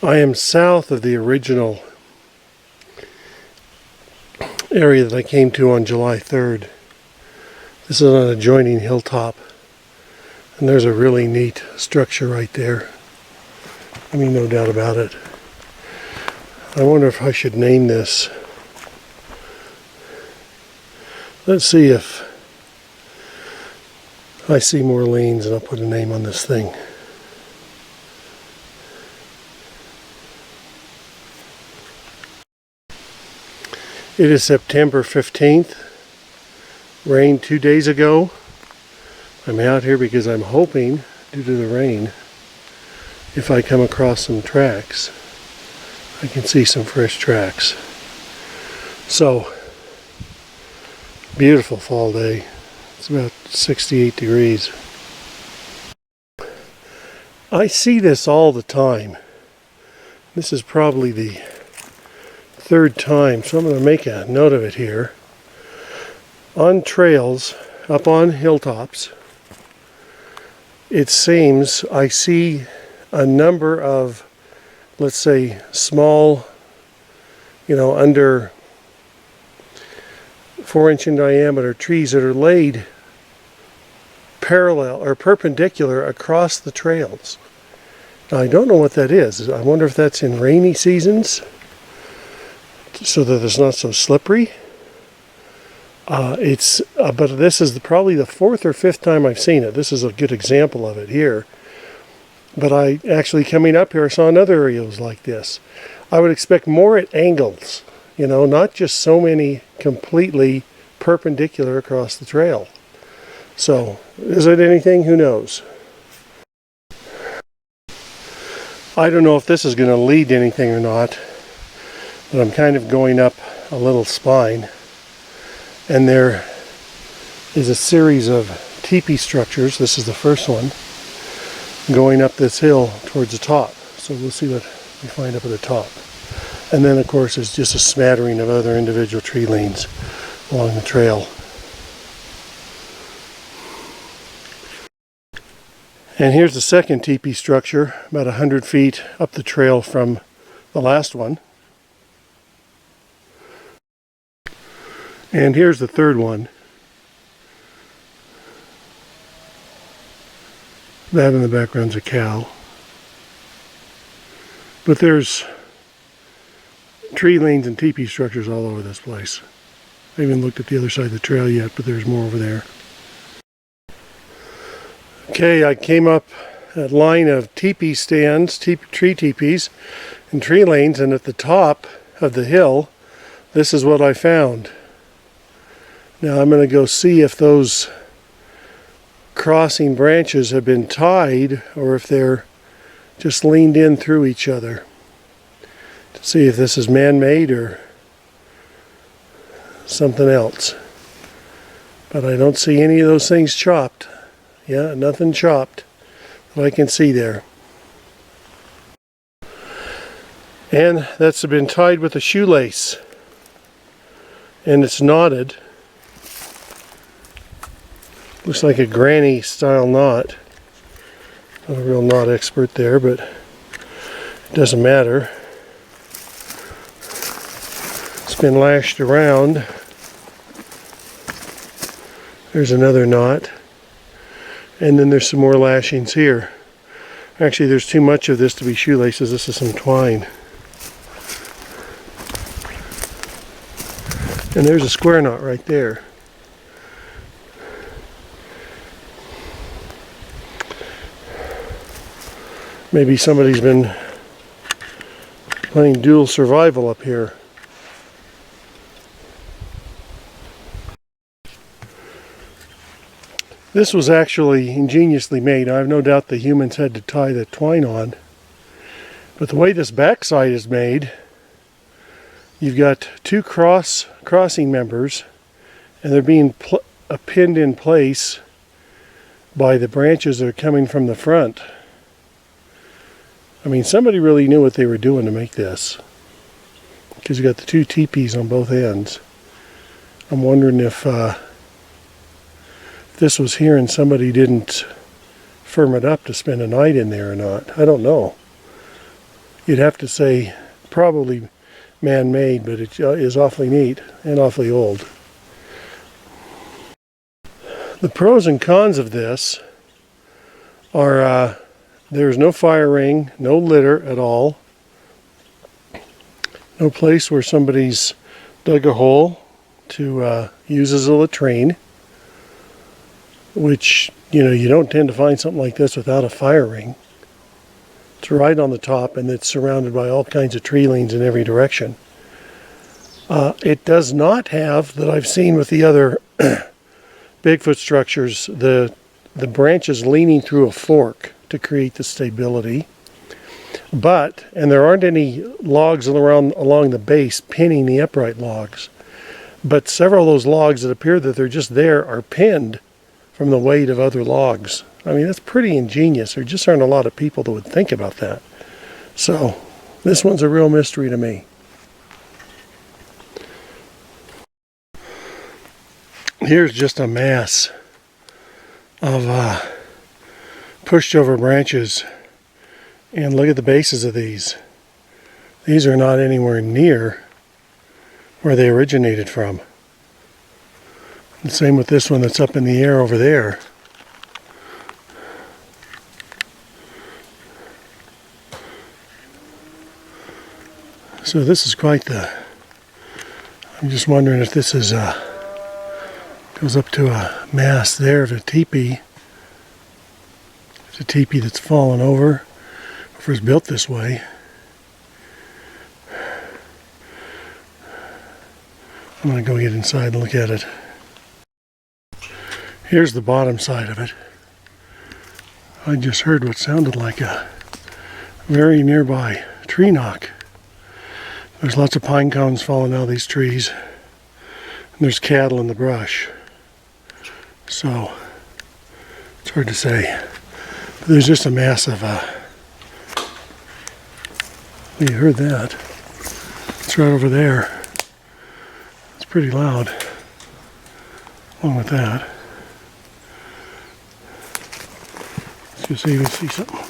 I am south of the original area that I came to on July 3rd. This is on an adjoining hilltop, and there's a really neat structure right there. I mean, no doubt about it. I wonder if I should name this. Let's see if I see more lanes, and I'll put a name on this thing. It is September 15th. Rained 2 days ago. I'm out here because I'm hoping, due to the rain, if I come across some tracks, I can see some fresh tracks. So, beautiful fall day. It's about 68 degrees. I see this all the time. This is probably the third time, so I'm going to make a note of it here. On trails, up on hilltops, it seems I see a number of, let's say, small, under 4-inch in diameter trees that are laid parallel or perpendicular across the trails. Now, I don't know what that is. I wonder if that's in rainy seasons, so that it's not so slippery. But this is probably the fourth or fifth time I've seen it. This is a good example of it here. But I actually, coming up here, saw another area that was like this. I would expect more at angles, not just so many completely perpendicular across the trail. So, is it anything? Who knows? I don't know if this is going to lead to anything or not. But I'm kind of going up a little spine, and there is a series of teepee structures. This is the first one, going up this hill towards the top. So we'll see what we find up at the top. And then, of course, there's just a smattering of other individual tree lanes along the trail. And here's the second teepee structure, about 100 feet up the trail from the last one. And here's the third one. That in the background's a cow. But there's tree lanes and teepee structures all over this place. I haven't looked at the other side of the trail yet, but there's more over there. Okay, I came up that line of teepee stands, tree teepees, and tree lanes, and at the top of the hill, this is what I found. Now I'm going to go see if those crossing branches have been tied or if they're just leaned in through each other. To see if this is man-made or something else. But I don't see any of those things chopped. Yeah, nothing chopped that I can see there. And that's been tied with a shoelace. And it's knotted. Looks like a granny style knot. Not a real knot expert there, but it doesn't matter. It's been lashed around. There's another knot. And then there's some more lashings here. Actually, there's too much of this to be shoelaces. This is some twine. And there's a square knot right there. Maybe somebody's been playing dual survival up here. This was actually ingeniously made. I have no doubt the humans had to tie the twine on. But the way this backside is made, you've got two crossing members, and they're being pinned in place by the branches that are coming from the front. I mean, somebody really knew what they were doing to make this, because you got the two teepees on both ends. I'm wondering if this was here and somebody didn't firm it up to spend a night in there or not. I don't know. you'd have to say probably man-made, but it is awfully neat and awfully old. The pros and cons of this are there's no fire ring, no litter at all, no place where somebody's dug a hole to use as a latrine, which, you know, you don't tend to find something like this without a fire ring. It's right on the top, and it's surrounded by all kinds of tree liens in every direction. It does not have, that I've seen with the other Bigfoot structures, the branches leaning through a fork to create the stability. But, and there aren't any logs along the base pinning the upright logs, but several of those logs that appear that they're just there are pinned from the weight of other logs. I mean, that's pretty ingenious. There just aren't a lot of people that would think about that. So, this one's a real mystery to me. Here's just a mass of pushed over branches, and look at the bases of these. These are not anywhere near where they originated from. The same with this one that's up in the air over there. So this is quite the, I'm just wondering if this is goes up to a mass there of a teepee. It's a teepee that's fallen over, or was built this way. I'm going to go get inside and look at it. Here's the bottom side of it. I just heard what sounded like a very nearby tree knock. There's lots of pine cones falling out of these trees, and there's cattle in the brush. So, it's hard to say. But there's just a mass of, you heard that. It's right over there. It's pretty loud, along with that. Let's just see if we can see something.